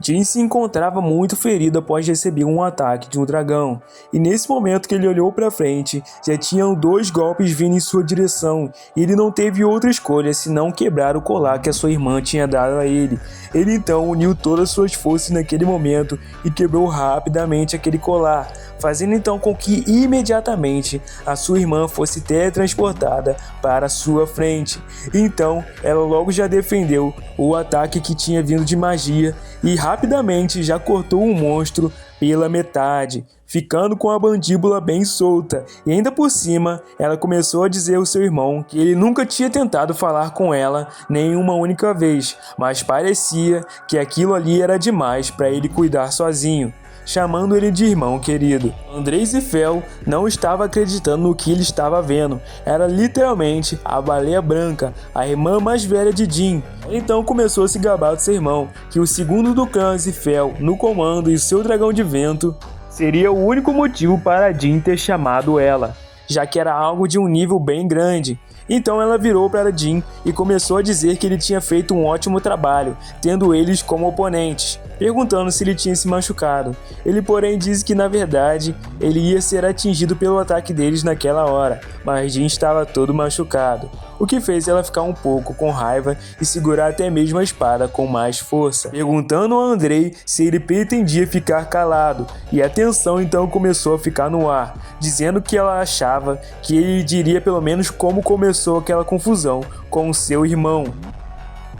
Jin se encontrava muito ferido após receber um ataque de um dragão, e nesse momento que ele olhou para frente, já tinham 2 golpes vindo em sua direção, e ele não teve outra escolha senão quebrar o colar que a sua irmã tinha dado a ele. Ele então uniu todas suas forças naquele momento e quebrou rapidamente aquele colar, fazendo então com que imediatamente a sua irmã fosse teletransportada para sua frente. Então ela logo já defendeu o ataque que tinha vindo de magia e rapidamente já cortou o monstro pela metade, ficando com a mandíbula bem solta, e ainda por cima ela começou a dizer ao seu irmão que ele nunca tinha tentado falar com ela nenhuma única vez, mas parecia que aquilo ali era demais para ele cuidar sozinho, chamando ele de irmão querido. Andrei Zifel não estava acreditando no que ele estava vendo. Era literalmente a Baleia Branca, a irmã mais velha de Jin. Então começou a se gabar do seu irmão, que o segundo do clã Zifel no comando e o seu dragão de vento seria o único motivo para Jin ter chamado ela, já que era algo de um nível bem grande. Então ela virou para Jin e começou a dizer que ele tinha feito um ótimo trabalho, tendo eles como oponentes, perguntando se ele tinha se machucado. Ele porém disse que na verdade ele ia ser atingido pelo ataque deles naquela hora, mas Jin estava todo machucado, o que fez ela ficar um pouco com raiva e segurar até mesmo a espada com mais força, perguntando a Andrei se ele pretendia ficar calado, e a tensão então começou a ficar no ar, dizendo que ela achava que ele diria pelo menos como começou aquela confusão com o seu irmão.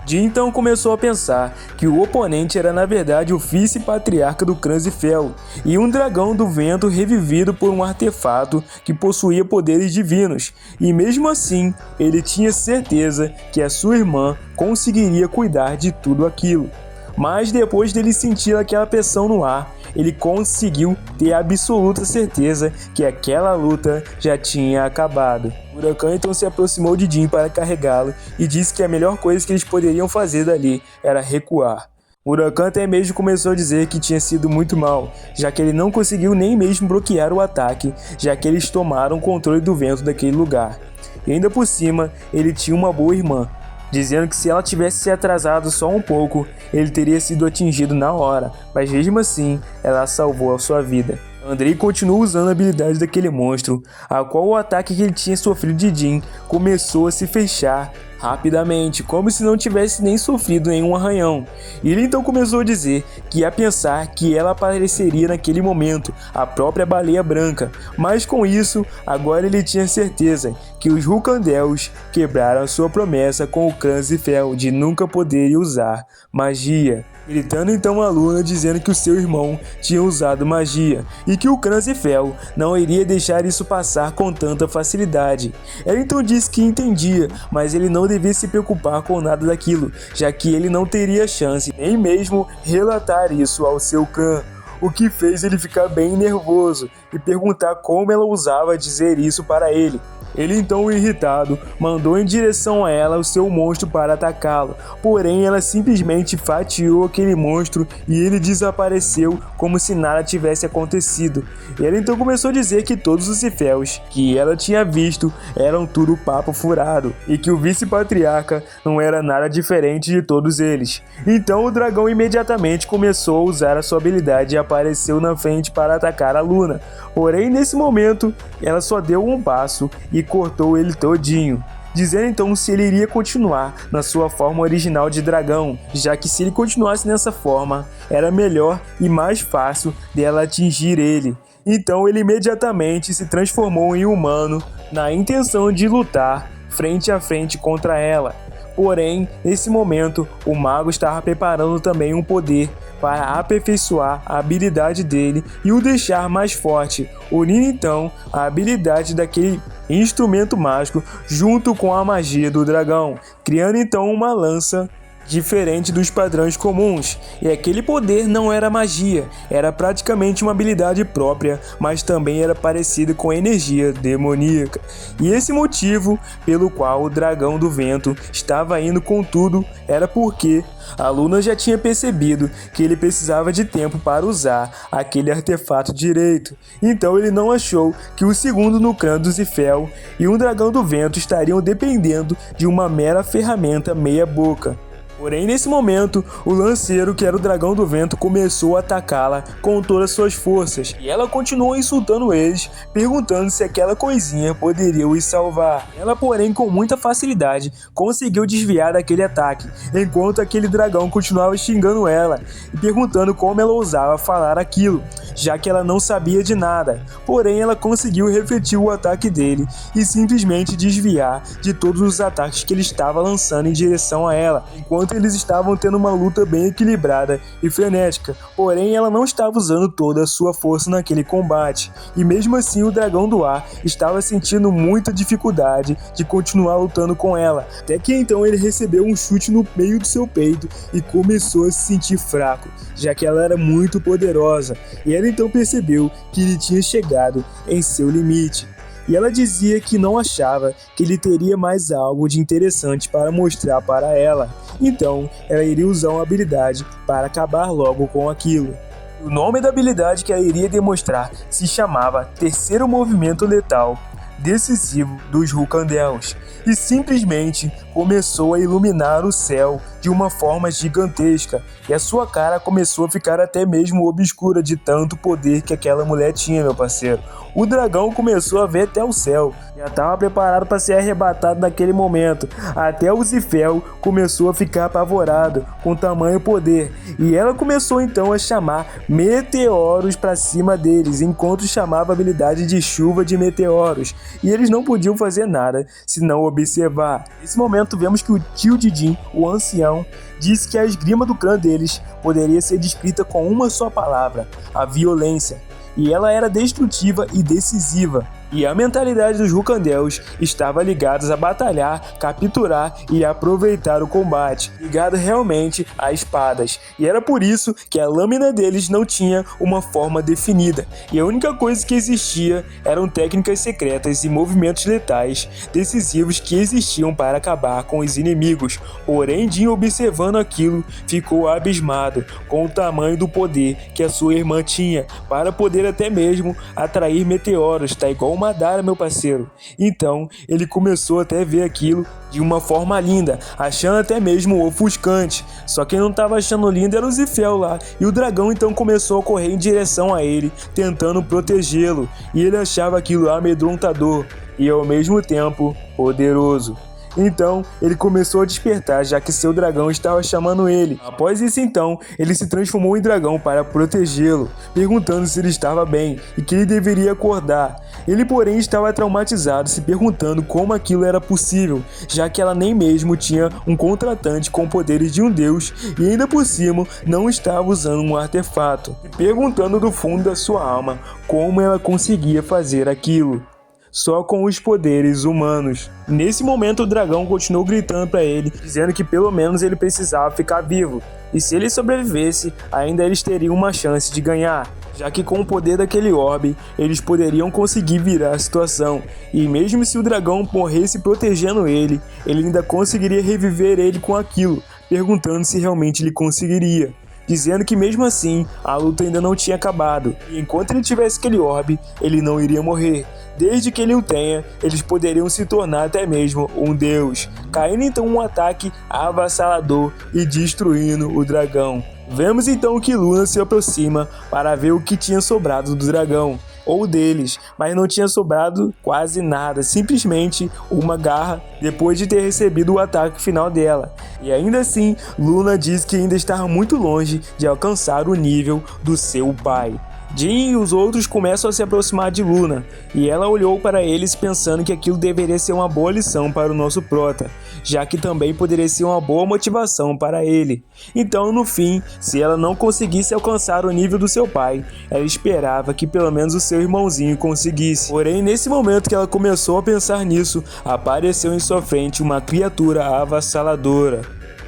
Jin então começou a pensar que o oponente era na verdade o vice-patriarca do clã Zifel e um dragão do vento revivido por um artefato que possuía poderes divinos, e mesmo assim ele tinha certeza que a sua irmã conseguiria cuidar de tudo aquilo. Mas depois dele sentir aquela pressão no ar, ele conseguiu ter absoluta certeza que aquela luta já tinha acabado. Huracan então se aproximou de Jin para carregá-lo e disse que a melhor coisa que eles poderiam fazer dali era recuar. Huracan até mesmo começou a dizer que tinha sido muito mal, já que ele não conseguiu nem mesmo bloquear o ataque, já que eles tomaram o controle do vento daquele lugar. E ainda por cima, ele tinha uma boa irmã, dizendo que se ela tivesse se atrasado só um pouco, ele teria sido atingido na hora, mas mesmo assim, ela salvou a sua vida. Andrei continuou usando a habilidade daquele monstro, a qual o ataque que ele tinha sofrido de Jin começou a se fechar rapidamente, como se não tivesse nem sofrido nenhum arranhão. E ele então começou a dizer que ia pensar que ela apareceria naquele momento, a própria Baleia Branca, mas com isso, agora ele tinha certeza que os Hulkandels quebraram a sua promessa com o clã Zifel de nunca poderem usar magia, gritando então a Luna dizendo que o seu irmão tinha usado magia e que o clã Zifel não iria deixar isso passar com tanta facilidade. Ela então disse que entendia, mas ele não devia se preocupar com nada daquilo, já que ele não teria chance nem mesmo relatar isso ao seu clã, o que fez ele ficar bem nervoso e perguntar como ela ousava dizer isso para ele. Ele então, irritado, mandou em direção a ela o seu monstro para atacá-lo, porém ela simplesmente fatiou aquele monstro e ele desapareceu como se nada tivesse acontecido. Ela então começou a dizer que todos os Zifels que ela tinha visto eram tudo papo furado e que o vice-patriarca não era nada diferente de todos eles. Então o dragão imediatamente começou a usar a sua habilidade e apareceu na frente para atacar a Luna, porém nesse momento ela só deu um passo e cortou ele todinho, dizendo então se ele iria continuar na sua forma original de dragão, já que se ele continuasse nessa forma, era melhor e mais fácil dela atingir ele. Então ele imediatamente se transformou em humano na intenção de lutar frente a frente contra ela. Porém, nesse momento, o mago estava preparando também um poder para aperfeiçoar a habilidade dele e o deixar mais forte, unindo então a habilidade daquele instrumento mágico junto com a magia do dragão, criando então uma lança diferente dos padrões comuns. E aquele poder não era magia, era praticamente uma habilidade própria, mas também era parecida com energia demoníaca. E esse motivo pelo qual o dragão do vento estava indo com tudo era porque a Luna já tinha percebido que ele precisava de tempo para usar aquele artefato direito. Então ele não achou que o segundo no clã do Zifel e um dragão do vento estariam dependendo de uma mera ferramenta meia boca. Porém, nesse momento, o lanceiro, que era o dragão do vento, começou a atacá-la com todas as suas forças. E ela continuou insultando eles, perguntando se aquela coisinha poderia os salvar. Ela, porém, com muita facilidade, conseguiu desviar daquele ataque, enquanto aquele dragão continuava xingando ela e perguntando como ela ousava falar aquilo, já que ela não sabia de nada. Porém, ela conseguiu refletir o ataque dele e simplesmente desviar de todos os ataques que ele estava lançando em direção a ela, enquanto eles estavam tendo uma luta bem equilibrada e frenética. Porém, ela não estava usando toda a sua força naquele combate, e mesmo assim o dragão do ar estava sentindo muita dificuldade de continuar lutando com ela, até que então ele recebeu um chute no meio do seu peito e começou a se sentir fraco, já que ela era muito poderosa, e ela então percebeu que ele tinha chegado em seu limite. E ela dizia que não achava que ele teria mais algo de interessante para mostrar para ela. Então, ela iria usar uma habilidade para acabar logo com aquilo. O nome da habilidade que ela iria demonstrar se chamava Terceiro Movimento Letal Decisivo dos Hulkandels, e simplesmente começou a iluminar o céu de uma forma gigantesca, e a sua cara começou a ficar até mesmo obscura de tanto poder que aquela mulher tinha, meu parceiro. O dragão começou a ver até o céu, já estava preparado para ser arrebatado naquele momento. Até o Zifel começou a ficar apavorado com tamanho poder, e ela começou então a chamar meteoros para cima deles, enquanto chamava a habilidade de chuva de meteoros, e eles não podiam fazer nada senão observar. Nesse momento vemos que o tio Didin, o ancião, disse que a esgrima do clã deles poderia ser descrita com uma só palavra: a violência. E ela era destrutiva e decisiva. E a mentalidade dos Hulkandels estava ligada a batalhar, capturar e aproveitar o combate, ligado realmente a espadas. E era por isso que a lâmina deles não tinha uma forma definida, e a única coisa que existia eram técnicas secretas e movimentos letais decisivos que existiam para acabar com os inimigos. Porém, Jin, observando aquilo, ficou abismado com o tamanho do poder que a sua irmã tinha para poder até mesmo atrair meteoros, tá igual Madara, meu parceiro. Então, ele começou até a ver aquilo de uma forma linda, achando até mesmo ofuscante. Só quem não estava achando lindo era o Zifel lá, e o dragão então começou a correr em direção a ele, tentando protegê-lo, e ele achava aquilo amedrontador e ao mesmo tempo poderoso. Então, ele começou a despertar, já que seu dragão estava chamando ele. Após isso, então, ele se transformou em dragão para protegê-lo, perguntando se ele estava bem e que ele deveria acordar. Ele, porém, estava traumatizado, se perguntando como aquilo era possível, já que ela nem mesmo tinha um contratante com poderes de um deus e ainda por cima não estava usando um artefato, e perguntando do fundo da sua alma como ela conseguia fazer aquilo só com os poderes humanos. Nesse momento, o dragão continuou gritando para ele, dizendo que pelo menos ele precisava ficar vivo, e se ele sobrevivesse, ainda eles teriam uma chance de ganhar, já que com o poder daquele orbe, eles poderiam conseguir virar a situação, e mesmo se o dragão morresse protegendo ele ainda conseguiria reviver ele com aquilo, perguntando se realmente ele conseguiria, dizendo que mesmo assim, a luta ainda não tinha acabado, e enquanto ele tivesse aquele orbe, ele não iria morrer. Desde que ele o tenha, eles poderiam se tornar até mesmo um deus, caindo então um ataque avassalador e destruindo o dragão. Vemos então que Luna se aproxima para ver o que tinha sobrado do dragão, ou deles, mas não tinha sobrado quase nada, simplesmente uma garra depois de ter recebido o ataque final dela. E ainda assim, Luna diz que ainda estava muito longe de alcançar o nível do seu pai. Jin e os outros começam a se aproximar de Luna, e ela olhou para eles pensando que aquilo deveria ser uma boa lição para o nosso prota, já que também poderia ser uma boa motivação para ele. Então, no fim, se ela não conseguisse alcançar o nível do seu pai, ela esperava que pelo menos o seu irmãozinho conseguisse. Porém, nesse momento que ela começou a pensar nisso, apareceu em sua frente uma criatura avassaladora,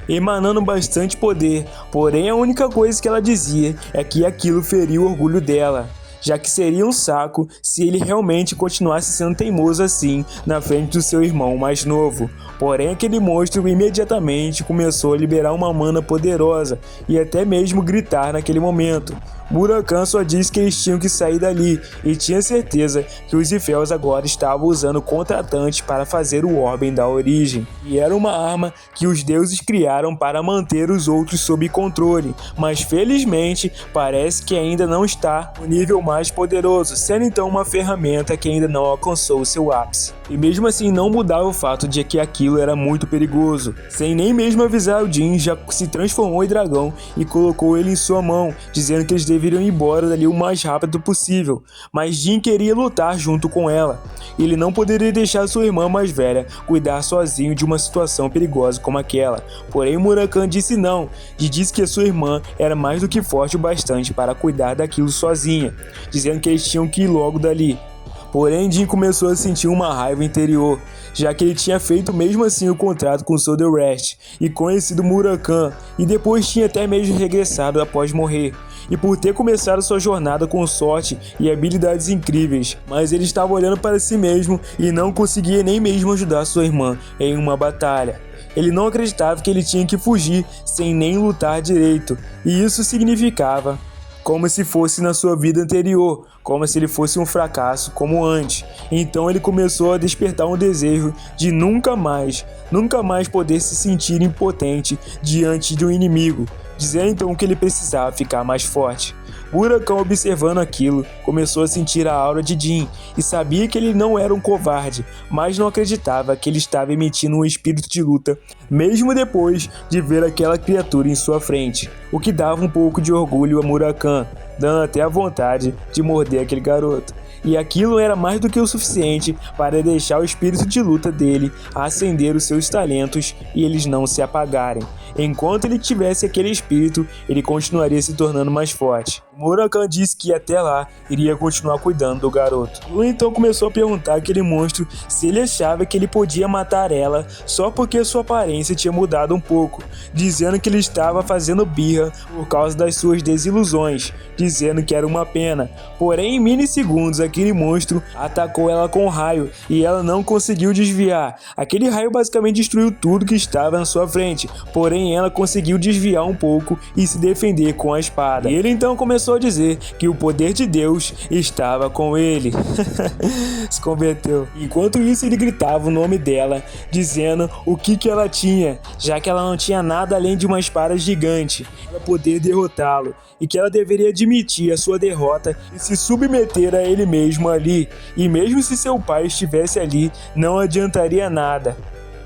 emanando bastante poder, porém a única coisa que ela dizia é que aquilo feria o orgulho dela, já que seria um saco se ele realmente continuasse sendo teimoso assim na frente do seu irmão mais novo. Porém, aquele monstro imediatamente começou a liberar uma mana poderosa e até mesmo gritar naquele momento. Murakami só disse que eles tinham que sair dali e tinha certeza que os Ifels agora estavam usando contratantes para fazer o Orben da origem. E era uma arma que os deuses criaram para manter os outros sob controle, mas felizmente parece que ainda não está no nível mais poderoso, sendo então uma ferramenta que ainda não alcançou seu ápice. E mesmo assim não mudava o fato de que aquilo era muito perigoso. Sem nem mesmo avisar, o Jin já se transformou em dragão e colocou ele em sua mão, dizendo que eles deveriam ir embora dali o mais rápido possível. Mas Jin queria lutar junto com ela. Ele não poderia deixar sua irmã mais velha cuidar sozinho de uma situação perigosa como aquela. Porém, Murakami disse não, e disse que a sua irmã era mais do que forte o bastante para cuidar daquilo sozinha, dizendo que eles tinham que ir logo dali. Porém, Jin começou a sentir uma raiva interior, já que ele tinha feito mesmo assim o contrato com Soul Rest e conhecido Murakami, e depois tinha até mesmo regressado após morrer, e por ter começado sua jornada com sorte e habilidades incríveis, mas ele estava olhando para si mesmo e não conseguia nem mesmo ajudar sua irmã em uma batalha. Ele não acreditava que ele tinha que fugir sem nem lutar direito, e isso significava como se fosse na sua vida anterior, como se ele fosse um fracasso como antes. Então ele começou a despertar um desejo de nunca mais poder se sentir impotente diante de um inimigo, dizendo então que ele precisava ficar mais forte. Murakami, observando aquilo, começou a sentir a aura de Jin e sabia que ele não era um covarde, mas não acreditava que ele estava emitindo um espírito de luta, mesmo depois de ver aquela criatura em sua frente, o que dava um pouco de orgulho a Murakami, dando até a vontade de morder aquele garoto. E aquilo era mais do que o suficiente para deixar o espírito de luta dele acender os seus talentos e eles não se apagarem. Enquanto ele tivesse aquele espírito, ele continuaria se tornando mais forte. Murakami disse que até lá iria continuar cuidando do garoto. Lu então começou a perguntar àquele monstro se ele achava que ele podia matar ela só porque sua aparência tinha mudado um pouco, dizendo que ele estava fazendo birra por causa das suas desilusões, dizendo que era uma pena. Porém, em milissegundos, aquele monstro atacou ela com um raio e ela não conseguiu desviar. Aquele raio basicamente destruiu tudo que estava na sua frente, porém ela conseguiu desviar um pouco e se defender com a espada. E ele então começou a dizer que o poder de Deus estava com ele. Se converteu. Enquanto isso, ele gritava o nome dela, dizendo o que ela tinha, já que ela não tinha nada além de uma espada gigante para poder derrotá-lo, e que ela deveria admitir a sua derrota e se submeter a ele mesmo ali, e mesmo se seu pai estivesse ali, não adiantaria nada.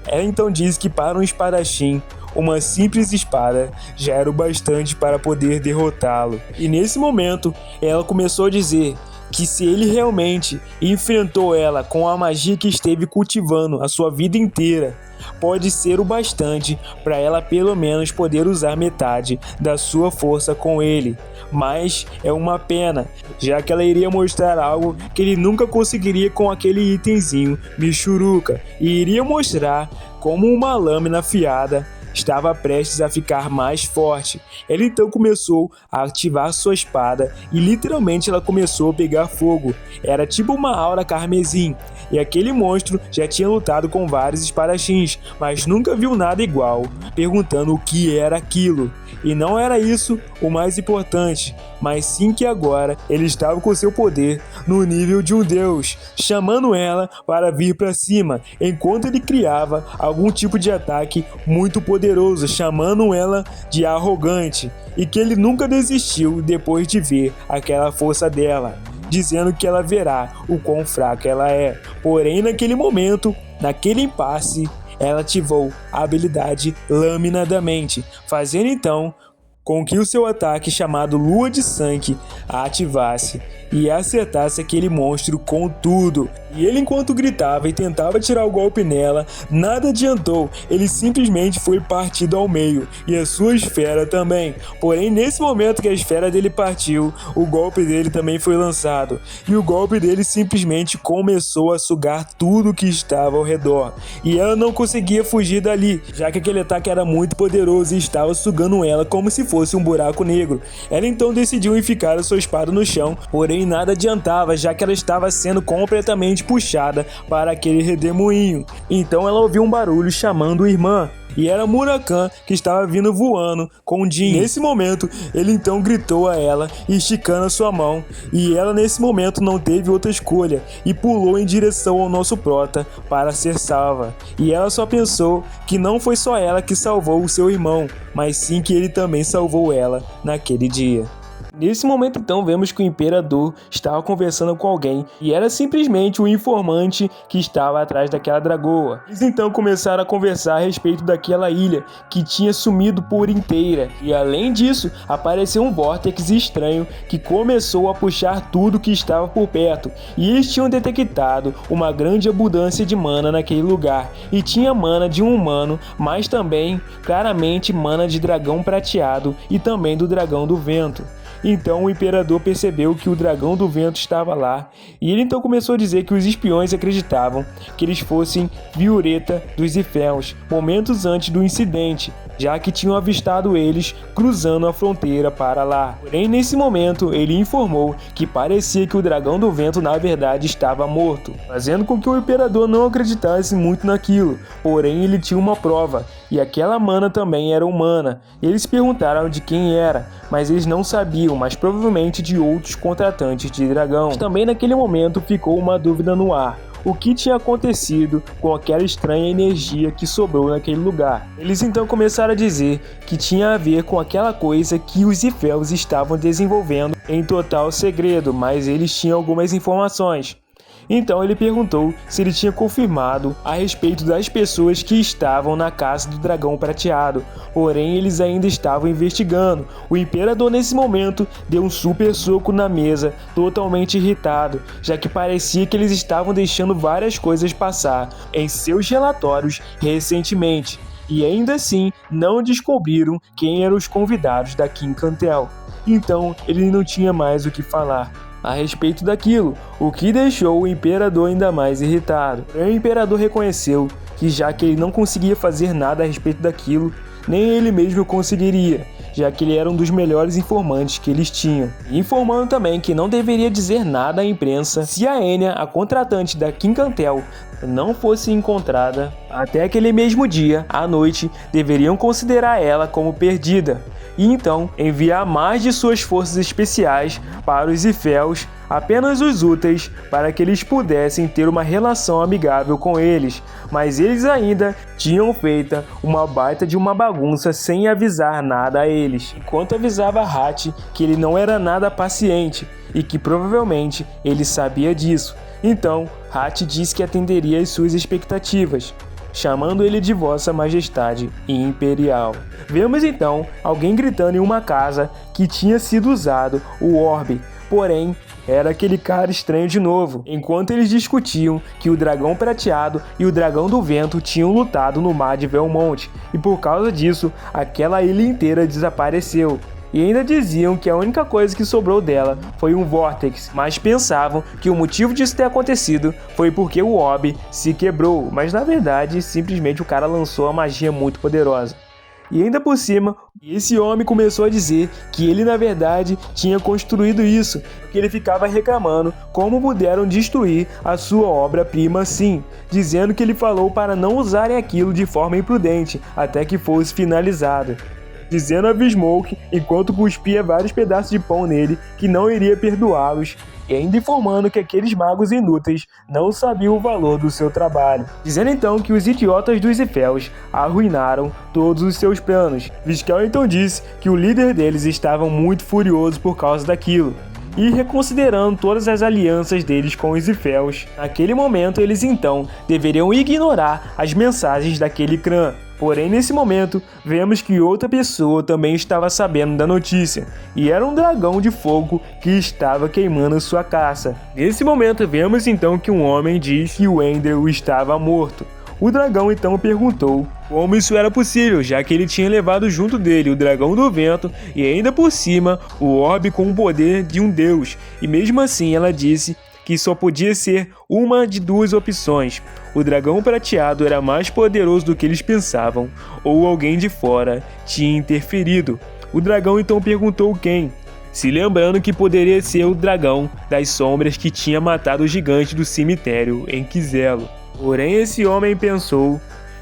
Ela então diz que para um espadachim, uma simples espada já era o bastante para poder derrotá-lo. E nesse momento, ela começou a dizer que se ele realmente enfrentou ela com a magia que esteve cultivando a sua vida inteira, pode ser o bastante para ela pelo menos poder usar metade da sua força com ele. Mas é uma pena, já que ela iria mostrar algo que ele nunca conseguiria com aquele itemzinho Michuruca, e iria mostrar como uma lâmina afiada estava prestes a ficar mais forte. Ele então começou a ativar sua espada e literalmente ela começou a pegar fogo. Era tipo uma aura carmesim. E aquele monstro já tinha lutado com vários espadachins, mas nunca viu nada igual, perguntando o que era aquilo. E não era isso o mais importante, mas sim que agora ele estava com seu poder no nível de um deus, chamando ela para vir para cima, enquanto ele criava algum tipo de ataque muito poderoso, chamando ela de arrogante, e que ele nunca desistiu depois de ver aquela força dela, dizendo que ela verá o quão fraca ela é. Porém, naquele momento, naquele impasse, ela ativou a habilidade Lâmina da Mente, fazendo então com que o seu ataque chamado Lua de Sangue a ativasse e acertasse aquele monstro com tudo. E ele, enquanto gritava e tentava tirar o golpe nela, nada adiantou, ele simplesmente foi partido ao meio, e a sua esfera também. Porém, nesse momento que a esfera dele partiu, o golpe dele também foi lançado, e o golpe dele simplesmente começou a sugar tudo que estava ao redor, e ela não conseguia fugir dali, já que aquele ataque era muito poderoso e estava sugando ela como se fosse um buraco negro. Ela então decidiu enficar a sua espada no chão, porém nada adiantava, já que ela estava sendo completamente puxada para aquele redemoinho. Então ela ouviu um barulho chamando a irmã. E era Murakami que estava vindo voando com Jin. Nesse momento, ele então gritou a ela, esticando a sua mão. E ela nesse momento não teve outra escolha e pulou em direção ao nosso prota para ser salva. E ela só pensou que não foi só ela que salvou o seu irmão, mas sim que ele também salvou ela naquele dia. Nesse momento então vemos que o imperador estava conversando com alguém e era simplesmente o informante que estava atrás daquela dragoa. Eles então começaram a conversar a respeito daquela ilha que tinha sumido por inteira e além disso apareceu um vórtice estranho que começou a puxar tudo que estava por perto e eles tinham detectado uma grande abundância de mana naquele lugar e tinha mana de um humano, mas também claramente mana de dragão prateado e também do dragão do vento. Então o imperador percebeu que o dragão do vento estava lá e ele então começou a dizer que os espiões acreditavam que eles fossem Viureta dos Ifels, momentos antes do incidente, já que tinham avistado eles cruzando a fronteira para lá. Porém, nesse momento, ele informou que parecia que o dragão do vento na verdade estava morto, fazendo com que o imperador não acreditasse muito naquilo. Porém, ele tinha uma prova, e aquela mana também era humana. Eles perguntaram de quem era, mas eles não sabiam, mas provavelmente de outros contratantes de dragão. Mas também naquele momento ficou uma dúvida no ar. O que tinha acontecido com aquela estranha energia que sobrou naquele lugar. Eles então começaram a dizer que tinha a ver com aquela coisa que os Ifels estavam desenvolvendo em total segredo, mas eles tinham algumas informações. Então ele perguntou se ele tinha confirmado a respeito das pessoas que estavam na casa do dragão prateado, porém eles ainda estavam investigando. O imperador nesse momento deu um super soco na mesa, totalmente irritado, já que parecia que eles estavam deixando várias coisas passar em seus relatórios recentemente, e ainda assim não descobriram quem eram os convidados da King Cantel. Então ele não tinha mais o que falar a respeito daquilo, o que deixou o imperador ainda mais irritado. O imperador reconheceu que já que ele não conseguia fazer nada a respeito daquilo, nem ele mesmo conseguiria, já que ele era um dos melhores informantes que eles tinham. Informando também que não deveria dizer nada à imprensa se a Enya, a contratante da King Cantel, não fosse encontrada até aquele mesmo dia, à noite, deveriam considerar ela como perdida e então enviar mais de suas forças especiais para os Ifels, apenas os úteis, para que eles pudessem ter uma relação amigável com eles, mas eles ainda tinham feito uma baita de uma bagunça sem avisar nada a eles, enquanto avisava Hachi que ele não era nada paciente e que provavelmente ele sabia disso. Então, Hachi disse que atenderia às suas expectativas, chamando ele de Vossa Majestade Imperial. Vemos então alguém gritando em uma casa que tinha sido usado o orbe, porém era aquele cara estranho de novo, enquanto eles discutiam que o dragão prateado e o dragão do vento tinham lutado no mar de Velmonte, e por causa disso, aquela ilha inteira desapareceu. E ainda diziam que a única coisa que sobrou dela foi um vórtice, mas pensavam que o motivo disso ter acontecido foi porque o orbe se quebrou, mas na verdade simplesmente o cara lançou uma magia muito poderosa. E ainda por cima, esse homem começou a dizer que ele na verdade tinha construído isso, porque ele ficava reclamando como puderam destruir a sua obra-prima assim, dizendo que ele falou para não usarem aquilo de forma imprudente até que fosse finalizado. Dizendo a V-Smoke, enquanto cuspia vários pedaços de pão nele, que não iria perdoá-los, e ainda informando que aqueles magos inúteis não sabiam o valor do seu trabalho. Dizendo então que os idiotas dos Ifels arruinaram todos os seus planos. Viscal então disse que o líder deles estava muito furioso por causa daquilo, e reconsiderando todas as alianças deles com os Ifels. Naquele momento, eles então deveriam ignorar as mensagens daquele clã. Porém, nesse momento, vemos que outra pessoa também estava sabendo da notícia, e era um dragão de fogo que estava queimando sua caça. Nesse momento, vemos então que um homem diz que o Ender estava morto. O dragão então perguntou como isso era possível, já que ele tinha levado junto dele o dragão do vento e ainda por cima o orbe com o poder de um deus, e mesmo assim ela disse que só podia ser uma de duas opções: o dragão prateado era mais poderoso do que eles pensavam, ou alguém de fora tinha interferido. O dragão então perguntou quem, se lembrando que poderia ser o dragão das sombras que tinha matado o gigante do cemitério em Quizelo. Porém, esse homem pensou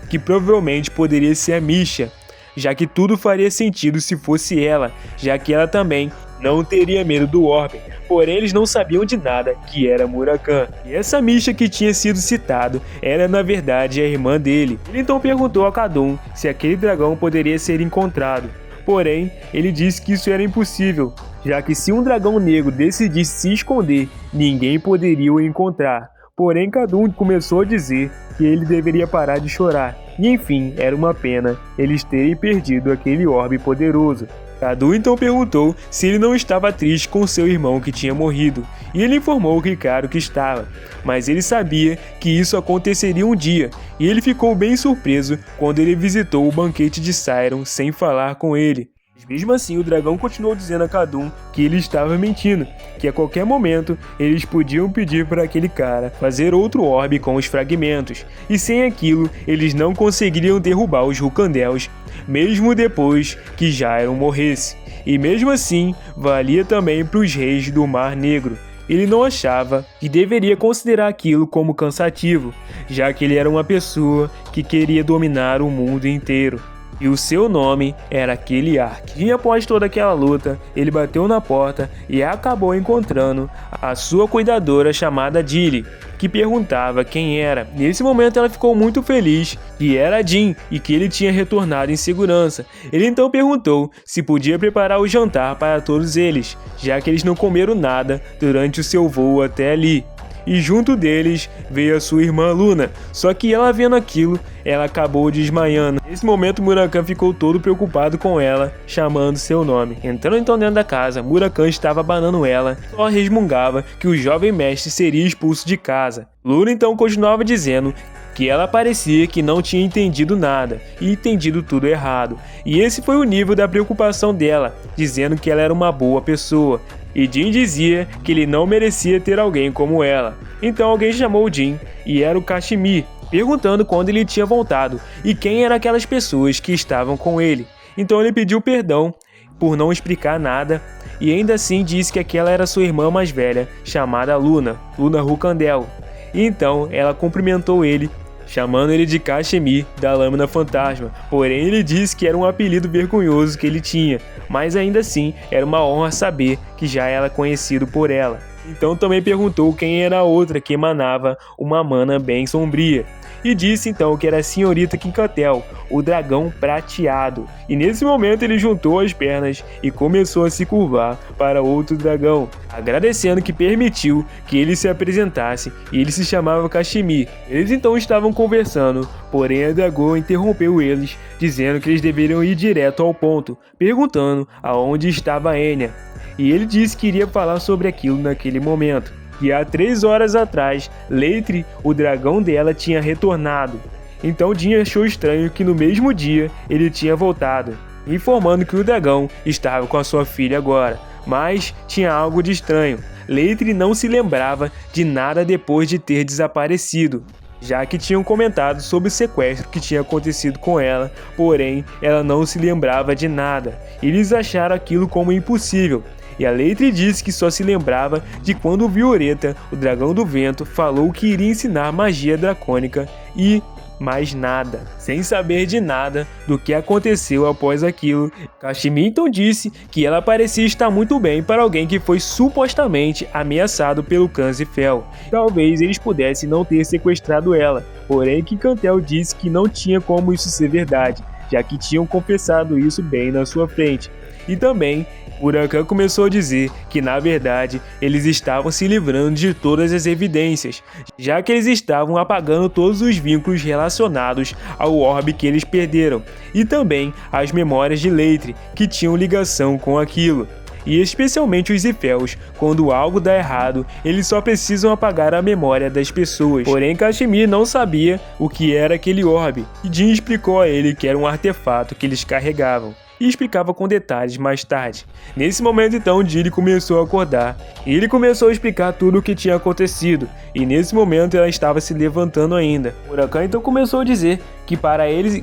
que provavelmente poderia ser a Misha, já que tudo faria sentido se fosse ela, já que ela também não teria medo do orbe. Porém, eles não sabiam de nada que era Murakan. E essa Misha que tinha sido citado era na verdade a irmã dele. Ele então perguntou a Khadun se aquele dragão poderia ser encontrado. Porém, ele disse que isso era impossível, já que se um dragão negro decidisse se esconder, ninguém poderia o encontrar. Porém, Khadun começou a dizer que ele deveria parar de chorar. E enfim, era uma pena eles terem perdido aquele orbe poderoso. Khadun então perguntou se ele não estava triste com seu irmão que tinha morrido, e ele informou que claro que estava, mas ele sabia que isso aconteceria um dia, e ele ficou bem surpreso quando ele visitou o banquete de Sairon sem falar com ele. Mesmo assim, o dragão continuou dizendo a Khadun que ele estava mentindo, que a qualquer momento eles podiam pedir para aquele cara fazer outro orbe com os fragmentos, e sem aquilo eles não conseguiriam derrubar os Rukandels, mesmo depois que Jairon morresse. E mesmo assim, valia também para os reis do Mar Negro. Ele não achava que deveria considerar aquilo como cansativo, já que ele era uma pessoa que queria dominar o mundo inteiro. E o seu nome era Keliark. E após toda aquela luta, ele bateu na porta e acabou encontrando a sua cuidadora chamada Dilly, que perguntava quem era. Nesse momento ela ficou muito feliz que era Jin e que ele tinha retornado em segurança. Ele então perguntou se podia preparar o jantar para todos eles, já que eles não comeram nada durante o seu voo até ali. E junto deles veio a sua irmã Luna, só que ela vendo aquilo, ela acabou desmaiando. Nesse momento Murakan ficou todo preocupado com ela, chamando seu nome. Entrando então dentro da casa, Murakan estava abanando ela, só resmungava que o jovem mestre seria expulso de casa. Luna então continuava dizendo que ela parecia que não tinha entendido nada e entendido tudo errado. E esse foi o nível da preocupação dela, dizendo que ela era uma boa pessoa. E Jin dizia que ele não merecia ter alguém como ela. Então alguém chamou Jin, e era o Kashmir, perguntando quando ele tinha voltado e quem eram aquelas pessoas que estavam com ele. Então ele pediu perdão por não explicar nada e ainda assim disse que aquela era sua irmã mais velha, chamada Luna Rukandel. E então ela cumprimentou ele, chamando ele de Kashmir da Lâmina Fantasma, porém ele disse que era um apelido vergonhoso que ele tinha, mas ainda assim era uma honra saber que já era conhecido por ela. Então também perguntou quem era a outra que emanava uma mana bem sombria, e disse então que era a senhorita Kinkatel, o dragão prateado. E nesse momento ele juntou as pernas e começou a se curvar para outro dragão, agradecendo que permitiu que ele se apresentasse, e ele se chamava Kashmir. Eles então estavam conversando, porém a Dragoa interrompeu eles, dizendo que eles deveriam ir direto ao ponto, perguntando aonde estava Enya. E ele disse que iria falar sobre aquilo naquele momento, que há 3 horas atrás, Leitri, o dragão dela, tinha retornado. Então Jin achou estranho que no mesmo dia ele tinha voltado, informando que o dragão estava com a sua filha agora. Mas tinha algo de estranho. Leitri não se lembrava de nada depois de ter desaparecido, já que tinham comentado sobre o sequestro que tinha acontecido com ela, porém ela não se lembrava de nada. Eles acharam aquilo como impossível. E a Leitri disse que só se lembrava de quando o Violeta, o dragão do vento, falou que iria ensinar magia dracônica e mais nada. Sem saber de nada do que aconteceu após aquilo, Kashmir então disse que ela parecia estar muito bem para alguém que foi supostamente ameaçado pelo Kanzifel. Talvez eles pudessem não ter sequestrado ela, porém Kinkantel disse que não tinha como isso ser verdade, já que tinham confessado isso bem na sua frente. E também Murakan começou a dizer que, na verdade, eles estavam se livrando de todas as evidências, já que eles estavam apagando todos os vínculos relacionados ao orbe que eles perderam, e também as memórias de Leitri, que tinham ligação com aquilo. E especialmente os Zifels, quando algo dá errado, eles só precisam apagar a memória das pessoas. Porém, Kashmir não sabia o que era aquele orbe, e Jin explicou a ele que era um artefato que eles carregavam, e explicava com detalhes mais tarde. Nesse momento então, Dilly começou a acordar, e ele começou a explicar tudo o que tinha acontecido, e nesse momento ela estava se levantando ainda. Murakan então começou a dizer que para eles...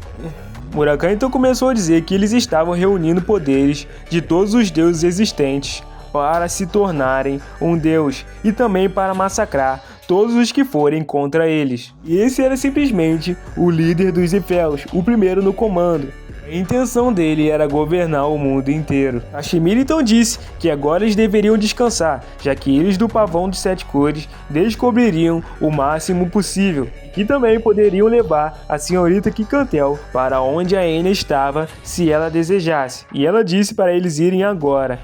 Murakami então começou a dizer que eles estavam reunindo poderes de todos os deuses existentes para se tornarem um deus e também para massacrar todos os que forem contra eles. E esse era simplesmente o líder dos Elfos, o primeiro no comando. A intenção dele era governar o mundo inteiro. Hashimura então disse que agora eles deveriam descansar, já que eles do Pavão de Sete Cores descobririam o máximo possível, e que também poderiam levar a senhorita Kikantel para onde a Enya estava se ela desejasse, e ela disse para eles irem agora.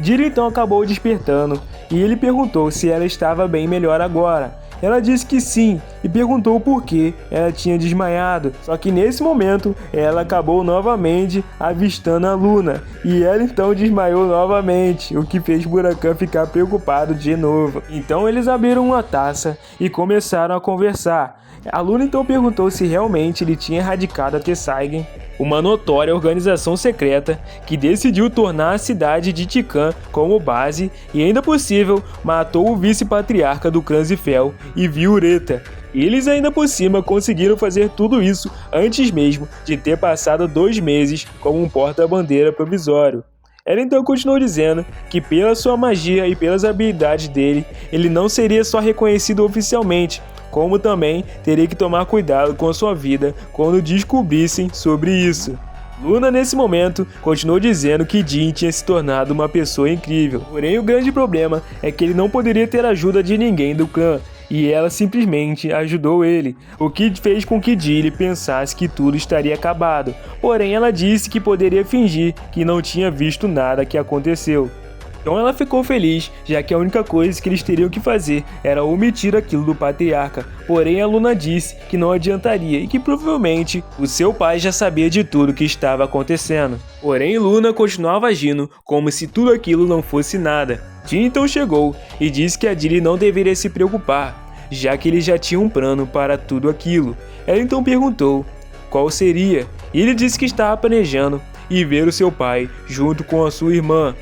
Jiri então acabou despertando e ele perguntou se ela estava bem melhor agora. Ela disse que sim e perguntou por que ela tinha desmaiado. Só que nesse momento ela acabou novamente avistando a Luna e ela então desmaiou novamente, o que fez Murakami ficar preocupado de novo. Então eles abriram uma taça e começaram a conversar. A Luna então perguntou se realmente ele tinha erradicado a Tessaigen, uma notória organização secreta que decidiu tornar a cidade de Tikan como base e, ainda possível, matou o vice-patriarca do clã Zifel e Viureta. Eles ainda por cima conseguiram fazer tudo isso antes mesmo de ter passado 2 meses como um porta-bandeira provisório. Ela então continuou dizendo que pela sua magia e pelas habilidades dele, ele não seria só reconhecido oficialmente, como também teria que tomar cuidado com a sua vida quando descobrissem sobre isso. Luna, nesse momento, continuou dizendo que Jin tinha se tornado uma pessoa incrível. Porém, o grande problema é que ele não poderia ter ajuda de ninguém do clã, e ela simplesmente ajudou ele, o que fez com que Jin pensasse que tudo estaria acabado. Porém, ela disse que poderia fingir que não tinha visto nada que aconteceu. Então ela ficou feliz, já que a única coisa que eles teriam que fazer era omitir aquilo do patriarca. Porém, a Luna disse que não adiantaria e que provavelmente o seu pai já sabia de tudo que estava acontecendo. Porém, Luna continuava agindo como se tudo aquilo não fosse nada. Jin então chegou e disse que a Jiri não deveria se preocupar, já que ele já tinha um plano para tudo aquilo. Ela então perguntou qual seria, e ele disse que estava planejando ir ver o seu pai junto com a sua irmã.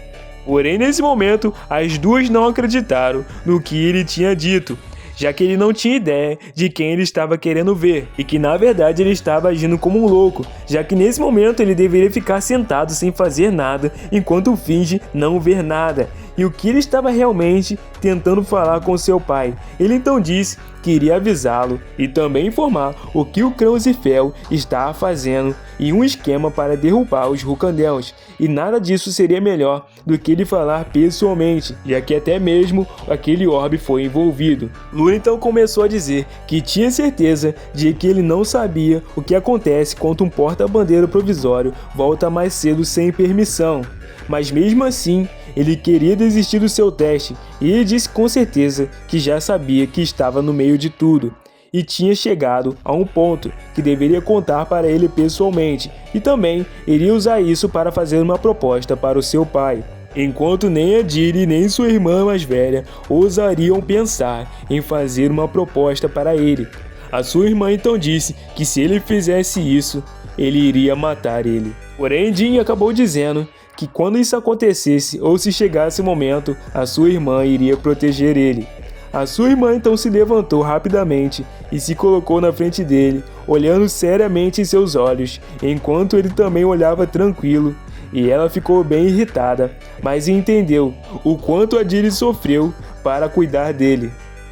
Porém, nesse momento, as duas não acreditaram no que ele tinha dito, já que ele não tinha ideia de quem ele estava querendo ver, e que na verdade ele estava agindo como um louco, já que nesse momento ele deveria ficar sentado sem fazer nada, enquanto finge não ver nada. E o que ele estava realmente tentando falar com seu pai. Ele então disse que iria avisá-lo e também informar o que o clã Zifel estava fazendo em um esquema para derrubar os Hulkandels. E nada disso seria melhor do que ele falar pessoalmente, já que até mesmo aquele orbe foi envolvido. Luna então começou a dizer que tinha certeza de que ele não sabia o que acontece quando um porta-bandeira provisório volta mais cedo sem permissão. Mas mesmo assim, ele queria desistir do seu teste, e ele disse com certeza que já sabia que estava no meio de tudo, e tinha chegado a um ponto que deveria contar para ele pessoalmente, e também iria usar isso para fazer uma proposta para o seu pai. Enquanto nem a Jiri nem sua irmã mais velha ousariam pensar em fazer uma proposta para ele. A sua irmã então disse que se ele fizesse isso, ele iria matar ele. Porém, Jin acabou dizendo que quando isso acontecesse ou se chegasse o momento, a sua irmã iria proteger ele. A sua irmã então se levantou rapidamente e se colocou na frente dele, olhando seriamente em seus olhos, enquanto ele também olhava tranquilo, e ela ficou bem irritada, mas entendeu o quanto a Jiri sofreu para cuidar dele,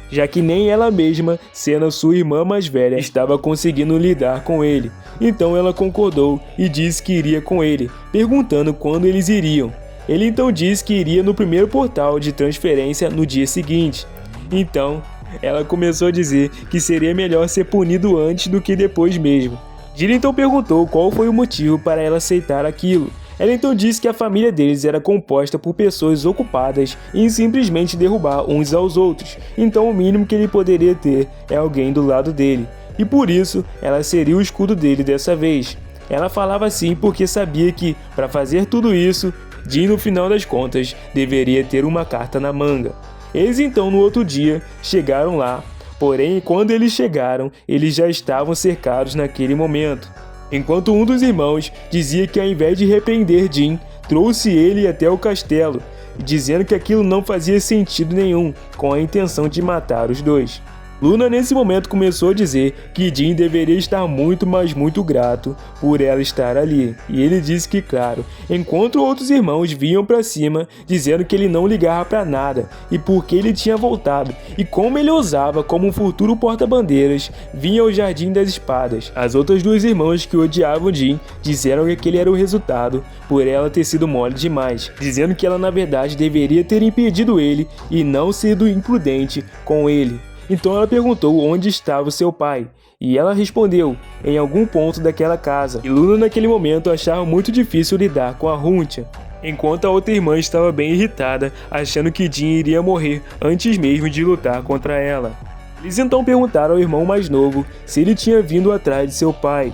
já que nem ela mesma, sendo a sua irmã mais velha, estava conseguindo lidar com ele. Então ela concordou e disse que iria com ele, perguntando quando eles iriam. Ele então disse que iria no primeiro portal de transferência no dia seguinte. Então ela começou a dizer que seria melhor ser punido antes do que depois mesmo. Jiri então perguntou qual foi o motivo para ela aceitar aquilo. Ela então disse que a família deles era composta por pessoas ocupadas em simplesmente derrubar uns aos outros, então o mínimo que ele poderia ter é alguém do lado dele, e por isso ela seria o escudo dele dessa vez. Ela falava assim porque sabia que, para fazer tudo isso, Jin no final das contas deveria ter uma carta na manga. Eles então no outro dia chegaram lá, porém quando eles chegaram, eles já estavam cercados naquele momento. Enquanto um dos irmãos dizia que ao invés de repreender Jin, trouxe ele até o castelo, dizendo que aquilo não fazia sentido nenhum, com a intenção de matar os dois. Luna nesse momento começou a dizer que Jin deveria estar muito, mas muito grato por ela estar ali, e ele disse que claro, enquanto outros irmãos vinham para cima dizendo que ele não ligava para nada e porque ele tinha voltado e como ele ousava como um futuro porta-bandeiras vir ao Jardim das Espadas. As outras duas irmãs que odiavam Jin disseram que aquele era o resultado por ela ter sido mole demais, dizendo que ela na verdade deveria ter impedido ele e não sido imprudente com ele. Então ela perguntou onde estava o seu pai, e ela respondeu, em algum ponto daquela casa. E Luna naquele momento achava muito difícil lidar com a Huntia, enquanto a outra irmã estava bem irritada, achando que Jin iria morrer antes mesmo de lutar contra ela. Eles então perguntaram ao irmão mais novo se ele tinha vindo atrás de seu pai,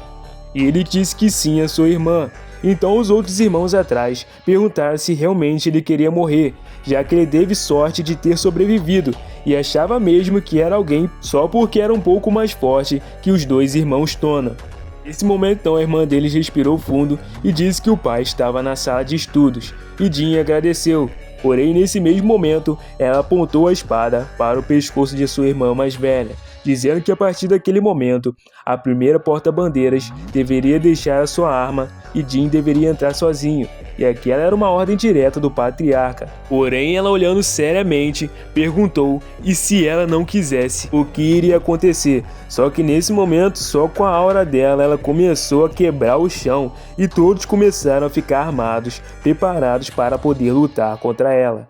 e ele disse que sim a sua irmã. Então os outros irmãos atrás perguntaram se realmente ele queria morrer, já que ele teve sorte de ter sobrevivido e achava mesmo que era alguém só porque era um pouco mais forte que os dois irmãos Tona. Nesse momento então a irmã deles respirou fundo e disse que o pai estava na sala de estudos, e Jin agradeceu. Porém nesse mesmo momento ela apontou a espada para o pescoço de sua irmã mais velha, dizendo que a partir daquele momento, a primeira porta-bandeiras deveria deixar a sua arma e Jin deveria entrar sozinho, e aquela era uma ordem direta do patriarca. Porém, ela olhando seriamente, perguntou e se ela não quisesse, o que iria acontecer. Só que nesse momento, só com a aura dela, ela começou a quebrar o chão e todos começaram a ficar armados, preparados para poder lutar contra ela.